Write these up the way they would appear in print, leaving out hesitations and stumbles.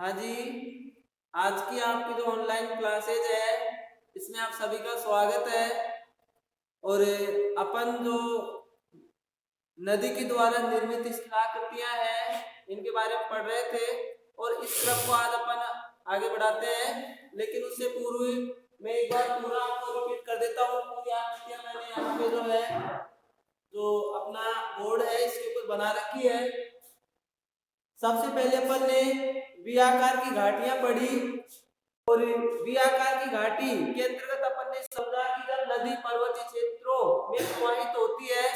हाँ जी, आज की आपकी जो ऑनलाइन क्लासेज है इसमें आप सभी का स्वागत है। और अपन जो नदी के द्वारा निर्मित स्थलाकृतियां हैं इनके बारे में पढ़ रहे थे और इस क्रम को आज अपन आगे बढ़ाते हैं। लेकिन उससे पूर्व मैं एक बार पूरा आपको रिपीट कर देता हूँ। पूरी आकृतियां मैंने यहाँ पे जो है जो अपना बोर्ड है इसके ऊपर बना रखी है। सबसे पहले अपन ने वी आकार की घाटियां पढ़ी और वी आकार की घाटी के अंतर्गत अपन ने समझा कि जब नदी पर्वतीय क्षेत्रों में प्रवाहित होती है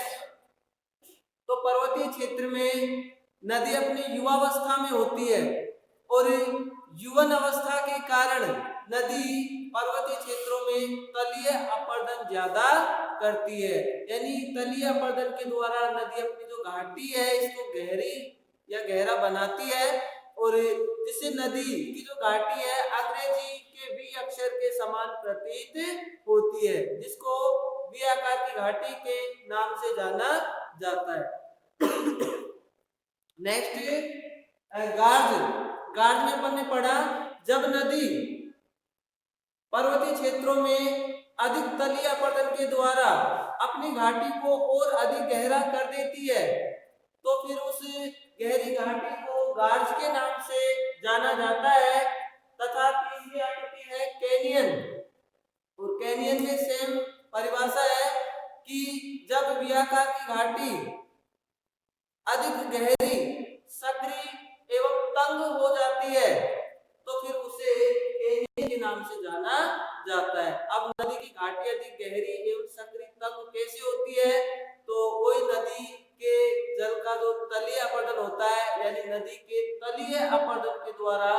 तो पर्वतीय क्षेत्र में नदी अपनी युवावस्था में होती है और युवन अवस्था के कारण नदी पर्वतीय क्षेत्रों में तलीय अपरदन ज्यादा करती है। यानी तलीय अपरदन के द्वारा नदी अपनी जो घाटी है इसको गहरी या गहरा बनाती है और जिससे नदी की जो घाटी है अंग्रेजी के वी अक्षर के समान प्रतीत होती है, जिसको वी आकार की घाटी के नाम से जाना जाता है। नेक्स्ट गार्ज। गार्ज में अपन ने पढ़ा जब नदी पर्वतीय क्षेत्रों में अधिक तलीय अपरदन के द्वारा अपनी घाटी को और अधिक गहरा कर देती है तो फिर उस गहरी घाटी को गार्ज के नाम से जाना जाता है। तथा तीसरी आकृति है कैनियन और कैनियन में सेम परिभाषा है कि जब वी आकार की घाटी अधिक गहरी, सक्रिय एवं तंग हो जाती है तो फिर उसे कैनियन के नाम से जाना जाता है। अब नदी की घाटी अधिक गहरी एवं सक्रिय तंग कैसे होती है? तो कोई नदी के जल का जो तलीय अपरदन होता है यानी नदी के तलीय अपरदन के द्वारा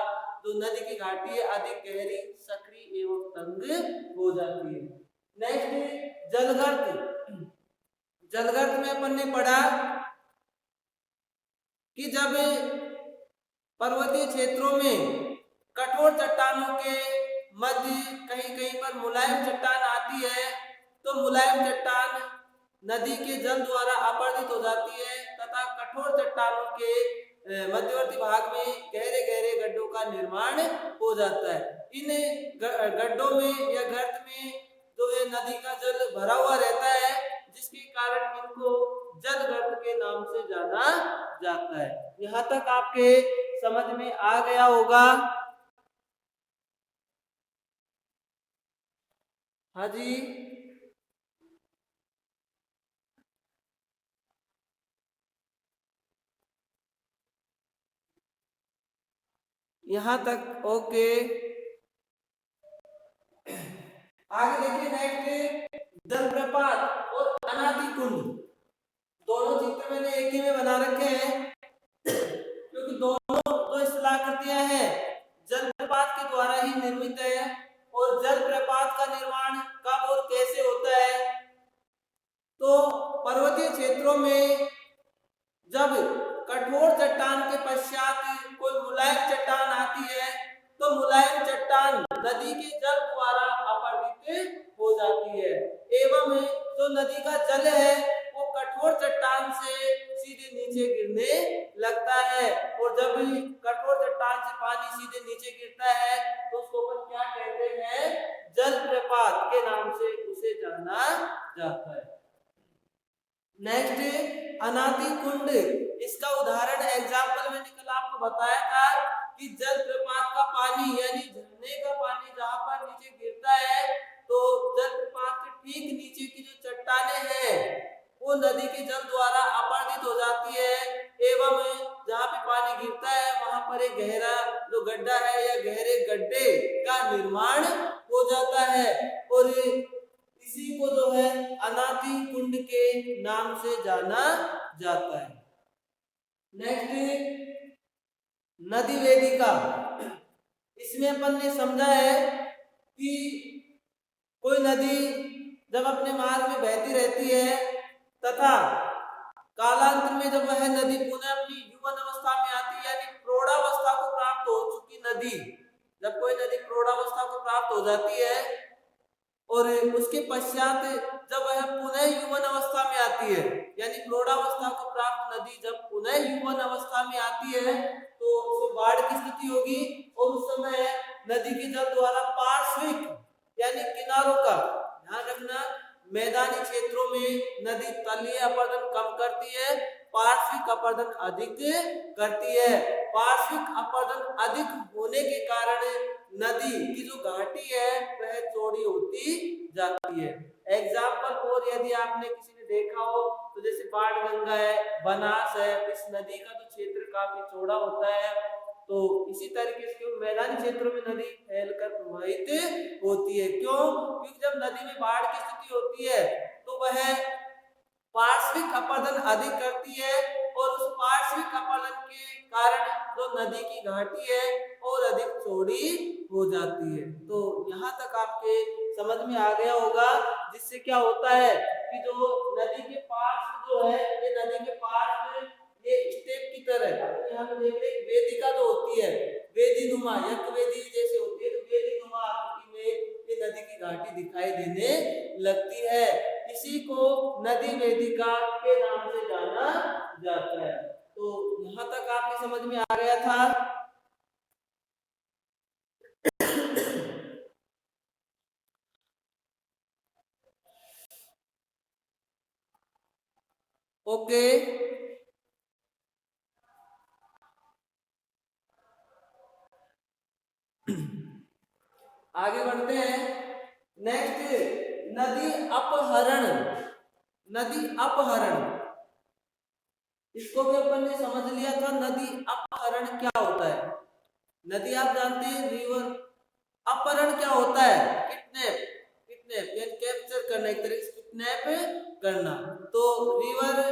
जो नदी की घाटी है अधिक गहरी, सक्रिय एवं तंग हो जाती है। नेक्स्ट जलगर्त। जलगर्त में अपन ने पढ़ा कि जब पर्वतीय क्षेत्रों में कठोर चट्टानों के मध्य कहीं कहीं पर मुलायम चट्टान आती है तो मुलायम चट्टान नदी के जल द्वारा अपरदित हो जाती है तथा कठोर चट्टानों के मध्यवर्ती भाग में गहरे गहरे गड्ढों का निर्माण हो जाता है। इन गड्ढों में या गर्त में जो है नदी का जल भरा हुआ रहता है जिसके कारण इनको जलगर्त के नाम से जाना जाता है। यहाँ तक आपके समझ में आ गया होगा। हाँ जी, यहाँ तक ओके। आगे देखिए नेक्स्ट जलप्रपात और अनादि कुंड। दोनों चित्र मैंने एक ही में बना रखे हैं क्योंकि दोनों जो स्थलाकृतियां हैं जलप्रपात के द्वारा ही निर्मित है। और जलप्रपात का निर्माण कब और कैसे होता है? तो पर्वतीय क्षेत्रों में जब कठोर चट्टान के पश्चात कोई मुलायम चट्टान आती है तो मुलायम चट्टान नदी के जल द्वारा अपरदित हो जाती है एवं जो नदी का जल है वो कठोर चट्टान से सीधे नीचे गिरने लगता है। और जब कठोर चट्टान से पानी सीधे नीचे गिरता है तो उसको अपन क्या कहते हैं? जलप्रपात के नाम से उसे जाना जाता है। नेक्स्ट अनादि कुंड। इसका उदाहरण एग्जाम्पल मैंने कल आपको बताया था कि जलप्रपात का पानी यानी झरने का पानी जहां पर नीचे गिरता है तो जलप्रपात के ठीक नीचे की जो चट्टानें हैं वो नदी के जल द्वारा अपरदित हो जाती है एवं जहां पे पानी गिरता है वहां पर एक गहरा जो गड्ढा है या गहरे गड्ढे का निर्माण हो जाता है और इसी को जो है अनादि कुंड के नाम से जाना जाता है। नेक्स्ट नदी वेदिका। इसमें अपन ने समझा है कि कोई नदी जब अपने मार्ग में बहती रहती है तथा कालांतर में जब वह नदी पुनः अपनी युवन अवस्था में आती है यानी प्रौढ़ावस्था को प्राप्त हो चुकी नदी, जब कोई नदी प्रौढ़ावस्था को प्राप्त हो जाती है और उसके पश्चात जब वह पुनः युवन अवस्था में आती है यानी प्रौढ़ावस्था को प्राप्त नदी जब पुनः युवन अवस्था में आती है तो तो उसमें बाढ़ की स्थिति होगी और उस समय नदी के जल द्वारा पार्श्विक यानी किनारों का ध्यान रखना। मैदानी क्षेत्रों में नदी तलीय अपरदन कम करती है, पार्श्विक अपरदन अधिक करती है। पार्श्विक अपरदन अधिक होने के कारण नदी की जो घाटी है वह चौड़ी होती जाती है। एग्जाम्पल और यदि आपने किसी ने देखा हो तो जैसे बाणगंगा है, बनास है, इस नदी का जो क्षेत्र काफी चौड़ा होता है। तो इसी तरीके से मैदानी क्षेत्रों में नदी फैलकर प्रवाहित होती है। क्यों? क्योंकि जब नदी में बाढ़ की स्थिति होती है तो वह पार्श्विक अपरदन अधिक करती है और उस पार्श्विक अपरदन के कारण जो नदी की घाटी है और अधिक चौड़ी हो जाती है। तो यहाँ तक आपके समझ में आ गया होगा, जिससे क्या होता है कि जो नदी के पार्श्व जो है, ये नदी के पार्श्व ये स्टेप की तरह यहाँ पे देख रहे वेदिका जो होती है, वेदी नुमा यक वेदी जैसे होती है, तो वेदी नुमा आकृति में ये नदी की घाटी दिखाई देने लगती है। इसी को नदी वेदिका के नाम से जाना जाता है। तो यहाँ तक आपके समझ में आ गया था। ओके, आगे बढ़ते हैं। नेक्स्ट, नदी अपहरण। नदी अपहरण, इसको भी अपन ने समझ लिया था। नदी अपहरण क्या होता है? नदी आप जानते हैं रिवर, अपहरण क्या होता है? किडनैप, किडनैप यानी कैप्चर करना, एक तरह से किडनैप करना। तो रिवर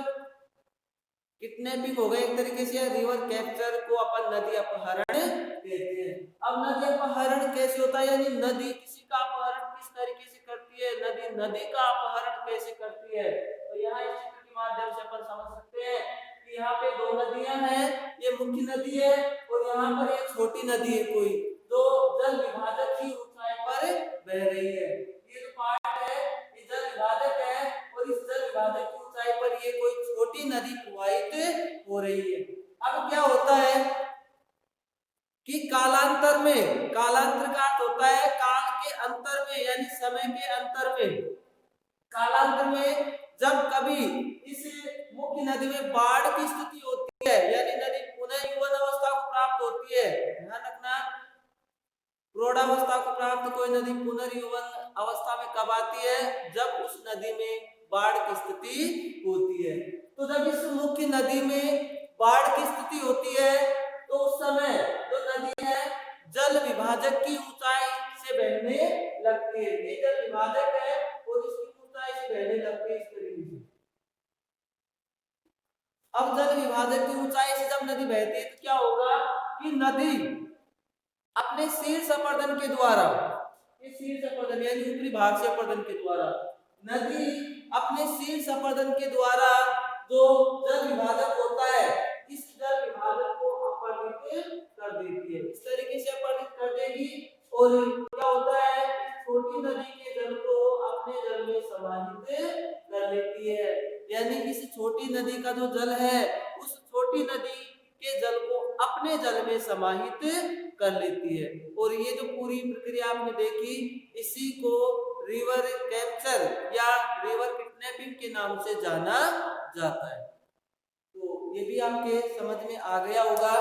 किडनैपिंग हो गया एक तरीके से, रिवर कैप्चर को अपन नदी अपहरण कहते हैं। अब नदी अपहरण कैसे होता है, यानी नदी किसी का अपहरण किस तरीके से करती है, नदी नदी का अपहरण कैसे करती है? तो यहाँ इस चित्र के माध्यम से अपन समझ सकते हैं कि यहाँ पे दो नदियां हैं, ये मुख्य नदी है और यहाँ पर एक छोटी नदी है कोई, जो जल विभाजक की ऊंचाई पर बह रही है। ये जो पार्ट है ये जल विभाजक है और इस जल विभाजक की ऊंचाई पर ये कोई छोटी नदी प्रवाहित हो रही है। अब क्या होता है कि कालांतर में, कालांतर का अर्थ होता है काल के अंतर में यानी समय के अंतर में, कालांतर में जब कभी इस मुख्य नदी में बाढ़ की स्थिति होती है यानी नदी पुनः यौवन अवस्था को प्राप्त होती है। ध्यान रखना, प्रौढ़ावस्था को प्राप्त कोई नदी पुनर्यौवन अवस्था में कब आती है? जब उस नदी में बाढ़ की स्थिति होती है। तो जब इस मुख्य नदी में बाढ़ की स्थिति होती है तो उस समय जो नदी है जल विभाजक की ऊंचाई से बहने लगती है। ये जल विभाजक है और इसकी ऊंचाई से बहने लगती है इस तरीके से। अब जल विभाजक की ऊंचाई से जब नदी बहती है तो क्या होगा कि नदी अपने शीर्ष अपरदन के द्वारा, ये शीर्ष अपरदन यानी ऊपरी भाग से अपरदन के द्वारा, नदी अपने शीर्ष अपरदन के द्वारा जो जल विभाजक होता है इस जल विभाजक को अपरदित कर देती है, इस तरीके से अपरदित कर देगी। और क्या होता है, छोटी नदी के जल को अपने जल में समाहित कर लेती है, यानी इस छोटी नदी का जो जल है उस छोटी नदी के जल को अपने जल में समाहित कर लेती है। और ये जो पूरी प्रक्रिया आपने देखी इसी को रिवर कैप्चर या रिवर किडनैपिंग के नाम से जाना जाता है। तो ये भी आपके समझ में आ गया होगा।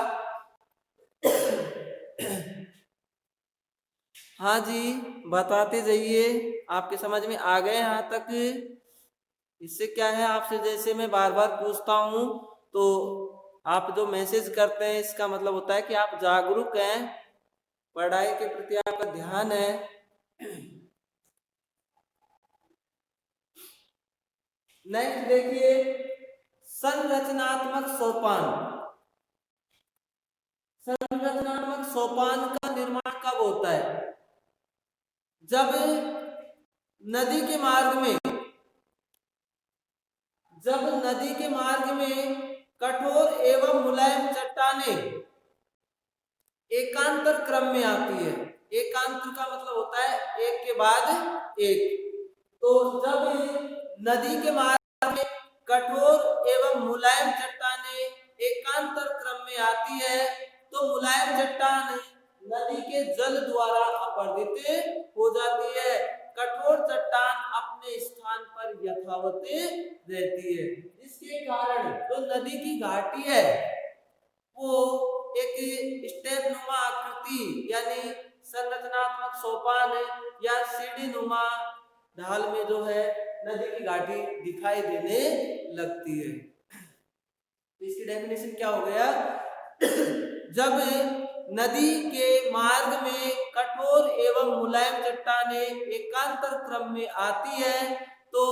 हाँ जी, बताते जाइए, आपके समझ में आ गए यहाँ तक? इससे क्या है, आपसे जैसे मैं बार बार पूछता हूँ तो आप जो मैसेज करते हैं इसका मतलब होता है कि आप जागरूक हैं, पढ़ाई के प्रति आपका ध्यान है। नेक्स्ट देखिए, संरचनात्मक सोपान। संरचनात्मक सोपान का निर्माण कब होता है? जब नदी के मार्ग में, जब नदी के मार्ग में कठोर एवं मुलायम चट्टानें एकांतर क्रम में आती है। एकांतर का मतलब होता है एक के बाद एक। तो जब नदी के मार्ग में कठोर एवं मुलायम चट्टानें एकांतर क्रम में आती है मुलायम चट्टान नदी के जल द्वारा अपरदित हो जाती है। कठोर चट्टान अपने स्थान पर यथावत रहती है, जिसके कारण जो नदी की घाटी है वो एक स्टेप नुमा आकृति यानी संरचनात्मक सोपान या सीढ़ी नुमा ढाल में जो है नदी की घाटी दिखाई देने लगती है। इसकी डेफिनेशन क्या हो गया? जब नदी के मार्ग में कठोर एवं मुलायम चट्टानें एकांतर क्रम में आती है तो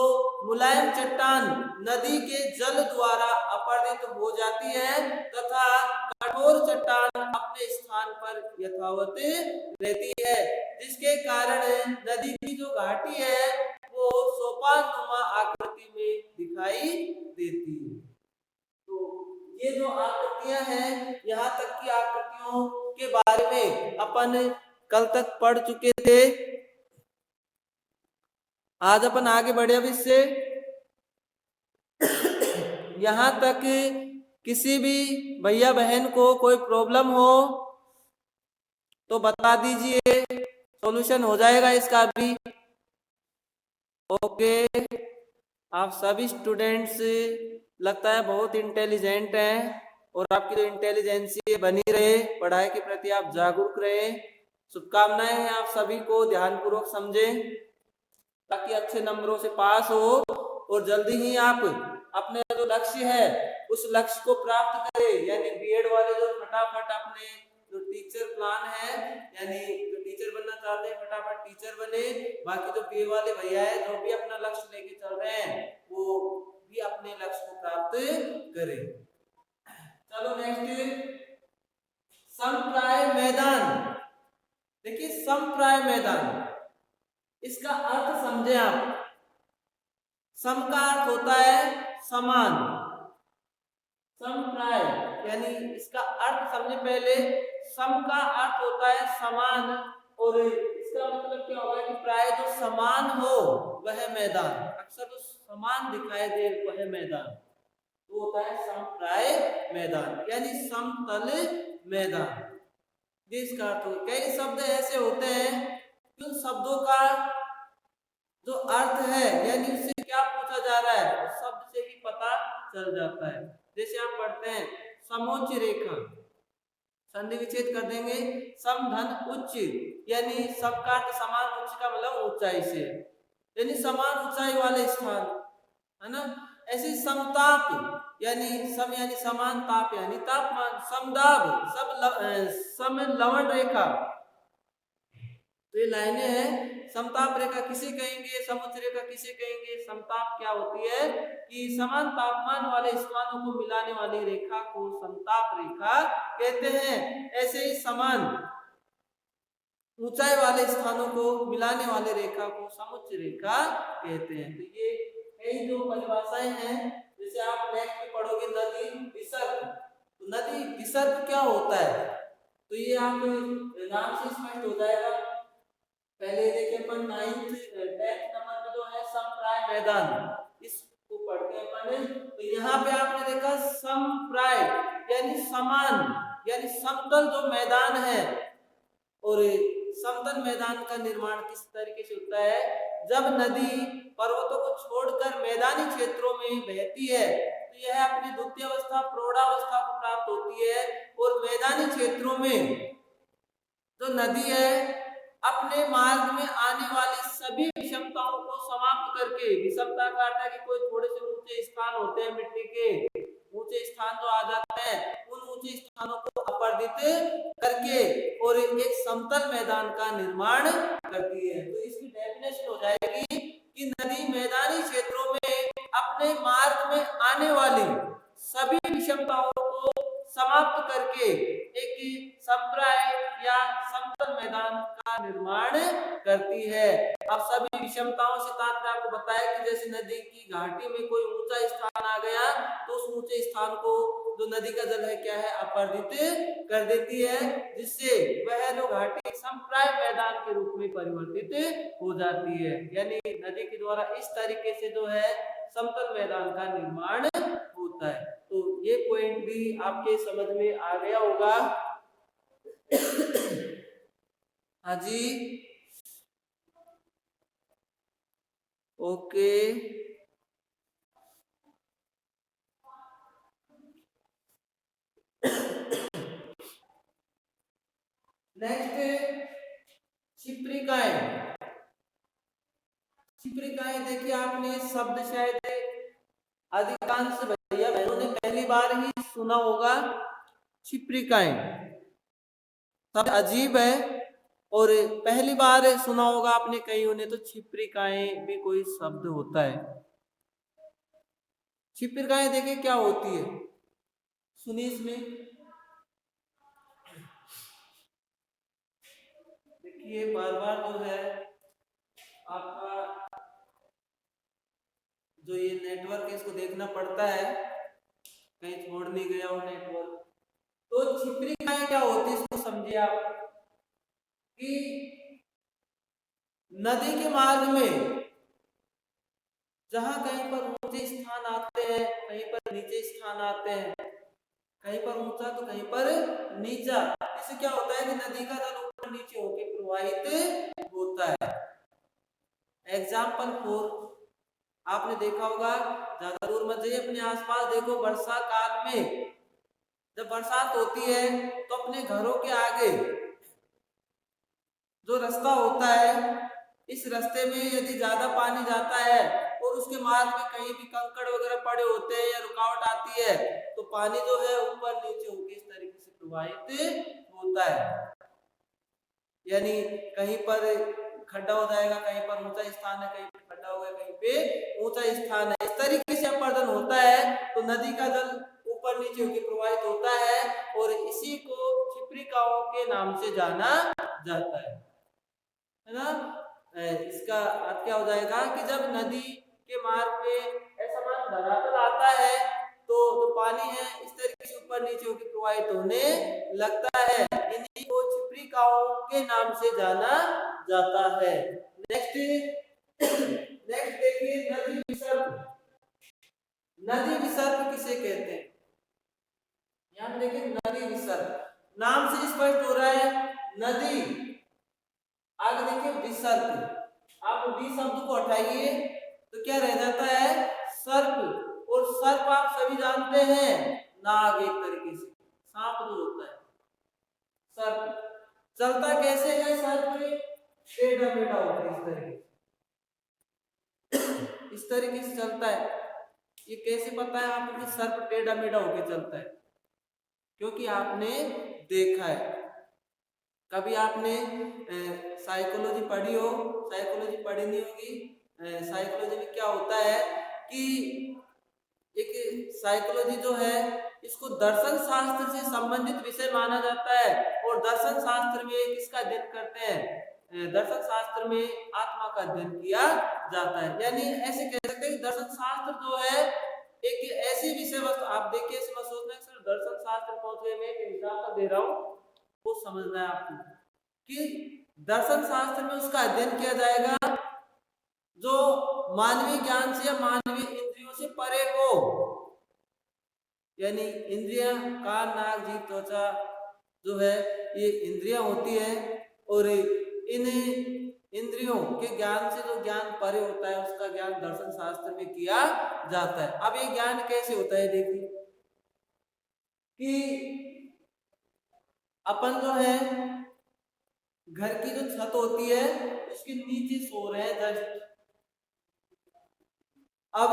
मुलायम चट्टान नदी के जल द्वारा अपरदित हो जाती है तथा कठोर चट्टान अपने स्थान पर यथावत रहती है, जिसके कारण नदी की जो घाटी है वो सोपानुमा आकृति में दिखाई देती है। तो ये जो आकृतियां हैं, यहाँ तक की आकृतियों के बारे में अपन कल तक पढ़ चुके थे। आज अपन आगे बढ़े अब इससे। यहाँ तक किसी भी भैया बहन को कोई प्रॉब्लम हो तो बता दीजिए, सॉल्यूशन हो जाएगा इसका भी। ओके, आप सभी स्टूडेंट्स लगता है बहुत इंटेलिजेंट हैं और आपकी जो इंटेलिजेंसी बनी रहे, पढ़ाई के प्रति आप जागरूक रहे। शुभकामनाएं हैं आप सभी को, ध्यानपूर्वक समझें ताकि अच्छे नंबरों से पास हो और जल्दी ही आप अपने जो लक्ष्य है उस लक्ष्य को प्राप्त करें। यानी बीएड वाले जो फटाफट अपने जो टीचर प्लान है यानी जो टीचर बनना चाहते हैं फटाफट टीचर बने। बाकी जो बीए वाले भैया है जो भी अपना लक्ष्य लेके चल रहे हैं वो भी अपने लक्ष्य को प्राप्त करें। चलो नेक्स्ट, समप्राय मैदान। देखिए समप्राय मैदान, इसका अर्थ समझे आप। सम का अर्थ होता है समान, समप्राय यानी इसका अर्थ समझे पहले। सम का अर्थ होता है समान और इसका मतलब क्या होगा कि प्राय जो समान हो वह मैदान, अक्सर जो समान दिखाई दे वह मैदान, तो होता है समप्राय मैदान यानी समतल मैदान। जिसका अर्थ हो, कई शब्द ऐसे होते हैं कि उन शब्दों का जो अर्थ है यानी उससे क्या पूछा जा रहा है उस शब्द से ही पता चल जाता है। जैसे आप पढ़ते हैं समोच्च रेखा, संधि विच्छेद कर देंगे सम धन उच्च, यानी सम का अर्थ समान, उच्च का मतलब ऊंचाई से, यानी समान ऊंचाई वाले स्थान, है ना। ऐसे समताप यानी सम यानी समान, ताप यानी तापमान, समदाब सम लवण रेखा, तो ये लाइनें हैं। समताप रेखा किसे कहेंगे, समुच्च रेखा किसे कहेंगे। समताप क्या होती है कि समान तापमान वाले स्थानों को मिलाने वाली रेखा को समताप रेखा कहते हैं। ऐसे ही समान ऊंचाई वाले स्थानों को मिलाने वाले रेखा को समुच्च रेखा कहते हैं। तो ये कई जो परिभाषाएं हैं, जैसे आप नेक्स्ट में पढ़ोगे नदी विसर्ग, तो नदी विसर्ग क्या होता है तो ये आप नाम से स्पष्ट हो जाएगा। पहले देखिए अपन 10th नंबर पे जो है समप्राय मैदान, इसको पढ़ते हैं अपन। तो यहाँ पे आपने देखा समप्राय यानी समान यानी समतल जो मैदान है, और समतल मैदान का निर्माण किस तरीके से होता है, जब नदी पर्वतों को छोड़कर मैदानी क्षेत्रों में बहती है तो यह अपनी द्वितीय अवस्था प्रौढ़ावस्था को प्राप्त होती है, और मैदानी क्षेत्रों में जो नदी है अपने मार्ग में आने वाली सभी विषमताओं को समाप्त करके, विषमता का अर्थ है कि कोई थोड़े से ऊंचे स्थान होते हैं, मिट्टी के ऊंचे स्थान जो आ जाते हैं, उन ऊंचे स्थानों को अपरदित करके और एक समतल मैदान का निर्माण करती है। तो इसकी डेफिनेशन हो जाएगी कि नदी मैदानी क्षेत्रों में अपने मार्ग में आने वाली सभी विषमताओं को समाप्त करके एक संप्राय या समतल मैदान का निर्माण करती है। अब सभी विषमताओं से तात्पर्य आपको बताया कि जैसे नदी की घाटी में कोई ऊंचा स्थान आ गया तो उस ऊंचे स्थान को जो नदी का जल है क्या है अपरदित कर देती है, जिससे वह जो घाटी संप्राय मैदान के रूप में परिवर्तित हो जाती है। यानी नदी के द्वारा इस तरीके से जो है समतल मैदान का निर्माण होता है। तो ये पॉइंट भी आपके समझ में आ गया होगा। हाँ जी, ओके। नेक्स्ट छिप्रिकाएं। छिप्रिकाएं देखिए, आपने शब्द शायद अधिकांश भैया बहनों ने पहली बार ही सुना होगा। छिप्रिकाएं शब्द अजीब है और पहली बार सुना होगा आपने कहीं ने, तो छिप्रिकाएं भी कोई शब्द होता है। छिप्रिकाएं देखिए क्या होती है, सुनिए इसमें। देखिए बार बार जो है आपका जो ये नेटवर्क है इसको देखना पड़ता है, कहीं छोड़ नहीं गया हो नेटवर्क। तो छिप्रिकाएं क्या होती है इसको समझिए आप, कि नदी के मार्ग में जहां कहीं पर ऊंचे स्थान आते हैं, कहीं पर नीचे स्थान आते हैं, कहीं पर ऊंचा तो कहीं पर नीचा, इससे क्या होता है कि नदी का जल ऊपर नीचे होकर प्रवाहित होता है। एग्जाम्पल 4 आपने देखा होगा, ज्यादा दूर मत जाइए, अपने आसपास देखो। वर्षा काल में जब बरसात होती है तो अपने घरों के आगे जो रास्ता होता है, इस रास्ते में यदि ज्यादा पानी जाता है और उसके मार्ग में कहीं भी कंकड़ वगैरह पड़े होते हैं या रुकावट आती है, तो पानी जो है ऊपर नीचे होकर इस तरीके से प्रवाहित होता है। यानी कहीं पर खड्डा हो जाएगा, कहीं पर ऊंचा स्थान है, कहीं पर खड्डा होगा, कहीं पे ऊंचा स्थान है, इस तरीके से अपर्दन होता है। तो नदी का जल ऊपर नीचे होकर प्रवाहित होता है और इसी को छिप्रिकाओं के नाम से जाना जाता है ना। इसका अर्थ क्या हो जाएगा कि जब नदी के मार्ग पे ऐसा मान धरातल आता है तो जो पानी है इस तरीके से ऊपर नीचे होकर प्रवाहित होने लगता है। इन्हीं को छिप्रिकाओं के नाम से जाना जाता है। नेक्स्ट देखिए, नदी विसर्ग। नदी विसर्ग किसे कहते हैं? यहाँ देखिए नदी विसर्ग नाम से स्पष्ट हो रहा है, नदी, आगे देखिए विसर्ग। आप बी शब्द को हटाइए तो क्या रह जाता है? सर्प। और सर्प आप सभी जानते हैं, नाग, एक तरीके से सांप जो होता है सर्प। चलता कैसे है सर्प? टेढ़ा मेढ़ा होकर इस तरीके से चलता है। ये कैसे पता है आपको कि सर्प टेढ़ा मेढ़ा होकर चलता है? क्योंकि आपने देखा है, कभी आपने साइकोलॉजी पढ़ी हो, साइकोलॉजी पढ़ी नहीं होगी। साइकोलॉजी में क्या होता है कि एक साइकोलॉजी जो है इसको दर्शन शास्त्र से संबंधित विषय माना जाता है। और दर्शन शास्त्र में किसका अध्ययन करते हैं? दर्शन शास्त्र में आत्मा का अध्ययन किया जाता है। यानी ऐसे कह सकते हैं कि दर्शन शास्त्र जो है एक ऐसी विषय वस्तु, आप देखिए इसमें सोचना सिर्फ दर्शन शास्त्र पहुंचे, मैं एक एग्जाम्पल दे रहा हूँ, वो समझना है आपको कि दर्शन शास्त्र में उसका अध्ययन किया जाएगा जो मानवीय ज्ञान से या मानवीय इंद्रियों से परे हो। यानी इंद्रियां, कान, नाक, जीभ, त्वचा जो है ये इंद्रियां होती है और इन इंद्रियों के ज्ञान से जो ज्ञान परे होता है उसका ज्ञान दर्शन शास्त्र में किया जाता है। अब ये ज्ञान कैसे होता है? देखिए कि अपन जो है घर की जो छत होती है उसके नीचे सो रहे हैं जस्ट, अब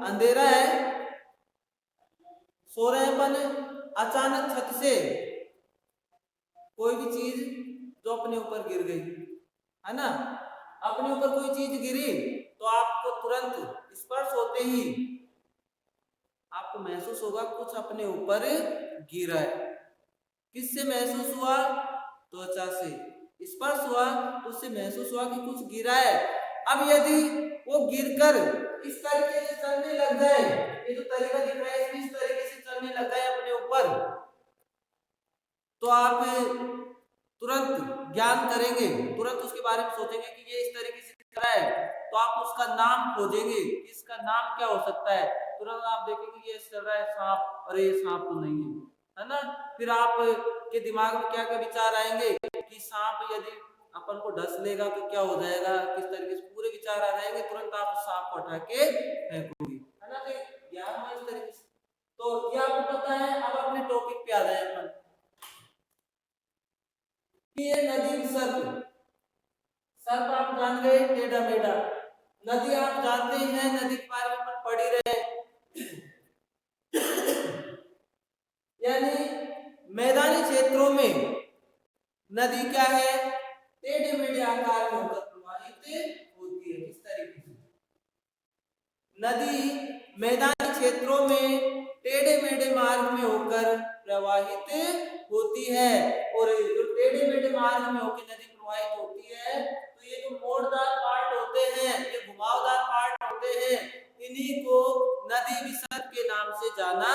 अंधेरा है, सो रहे हैं अपन, अचानक छत से कोई भी चीज जो अपने ऊपर गिर गई है ना, अपने ऊपर कोई चीज गिरी तो आपको तुरंत स्पर्श होते ही आपको महसूस होगा कुछ अपने ऊपर गिरा है। किससे महसूस हुआ? त्वचा से स्पर्श हुआ तो उससे महसूस हुआ कि कुछ गिरा है। अब यदि वो गिरकर इस तरीके से चलने लग जाए, ये जो तरीका दिख रहा है इसमें इस तरीके से चलने लग जाए अपने ऊपर, तो आप तुरंत ज्ञान करेंगे, तुरंत उसके बारे में सोचेंगे कि ये इस तरीके से चल रहा है, तो आप उसका नाम खोजेंगे, इसका नाम क्या हो सकता है। तुरंत आप देखेंगे ये चल रहा है सांप, अरे ये सांप तो नहीं है, है ना। फिर आप के दिमाग में क्या क्या विचार आएंगे कि सांप यदि अपन को डस लेगा तो क्या हो जाएगा, किस तरीके से पूरे विचार आ जाएंगे, तुरंत आप उस सांप को हटा के फेंकोगे, है ना। तो ज्ञान हुआ इस तरीके से। तो ये आपको पता है। अब अपने टॉपिक पे आ जाए अपन कि ये नदी सर्प, सर्प आप जान गए टेढ़ा मेढ़ा, नदी आप जानते ही हैं, नदी के बारे में अपन पढ़ ही रहे, यानी मैदानी क्षेत्रों में नदी क्या है, टेढ़े मेढ़े आकार में होकर प्रवाहित होती है। किस तरीके से नदी मैदानी क्षेत्रों में टेढ़े मेढ़े मार्ग में होकर प्रवाहित होती है। और जो टेढ़े मेढ़े मार्ग में होकर नदी प्रवाहित होती है, तो ये जो मोड़दार पार्ट होते हैं, ये घुमावदार पार्ट होते हैं, इन्हीं को नदी विसर्ग के नाम से जाना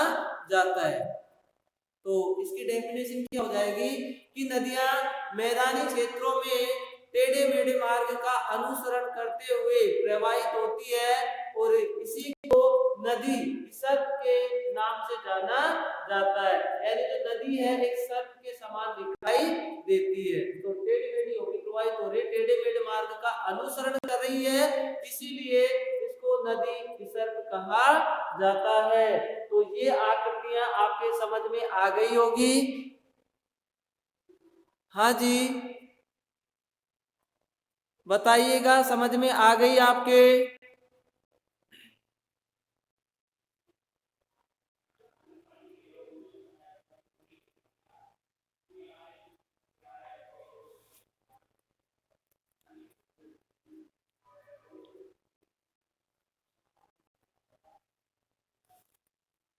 जाता है। तो इसकी डेफिनेशन क्या हो जाएगी कि नदियां मैदानी क्षेत्रों में टेढ़े मेढ़े मार्ग का अनुसरण करते हुए प्रवाहित होती है और इसी को नदी सर्प के नाम से जाना जाता है। यानी जो नदी है एक सर्प के समान दिखाई देती है, तो टेढ़ी मेढ़ी होकर प्रवाहित हो रही, टेढ़े मेढ़े मार्ग का अनुसरण कर रही है, इसीलिए इसको नदी विसर्ग कहा जाता है। तो ये आकृतियां आपके समझ में आ गई होगी। हाँ जी, बताइएगा, समझ में आ गई आपके?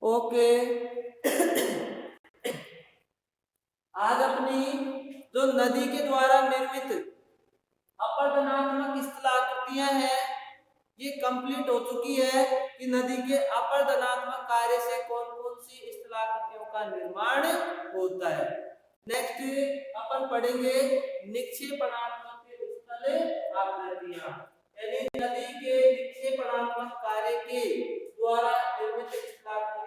ओके। आज अपनी जो नदी के द्वारा निर्मित अपरदनात्मक स्थलाकृतियां हैं, ये कंप्लीट हो चुकी है कि नदी के अपरदनात्मक कार्य से कौन कौन सी स्थलाकृतियों का निर्माण होता है। नेक्स्ट अपन पढ़ेंगे निक्षेपणात्मक स्थल आकृतियां, यानी नदी के निक्षेपणात्मक कार्य के द्वारा निर्मित स्थलाकृतियां।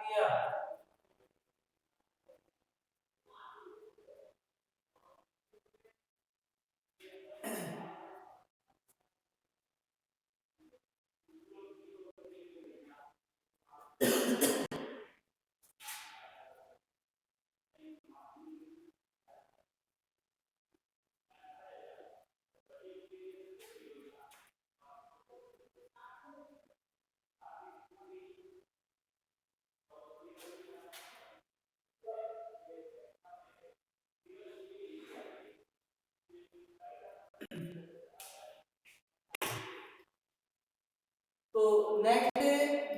तो नेक्स्ट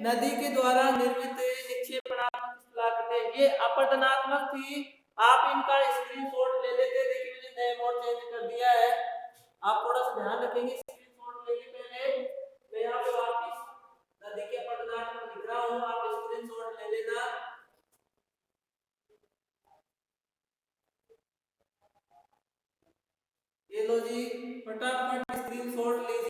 नदी के द्वारा निर्मित निक्षेपणात्मक स्थलाकृतियां, ये अपरदनात्मक थी। आप इनका स्क्रीनशॉट ले लेते, देखिए मैंने नया मोड चेंज कर दिया है, आप थोड़ा सा ध्यान रखेंगे। स्क्रीनशॉट लेके पहले मैं यहाँ पे वापस नदी के अपरदनात्मक लिख रहा हूँ, आप स्क्रीनशॉट ले लेना। ये लो जी, फटाफट स्क्रीनशॉट लीजिए।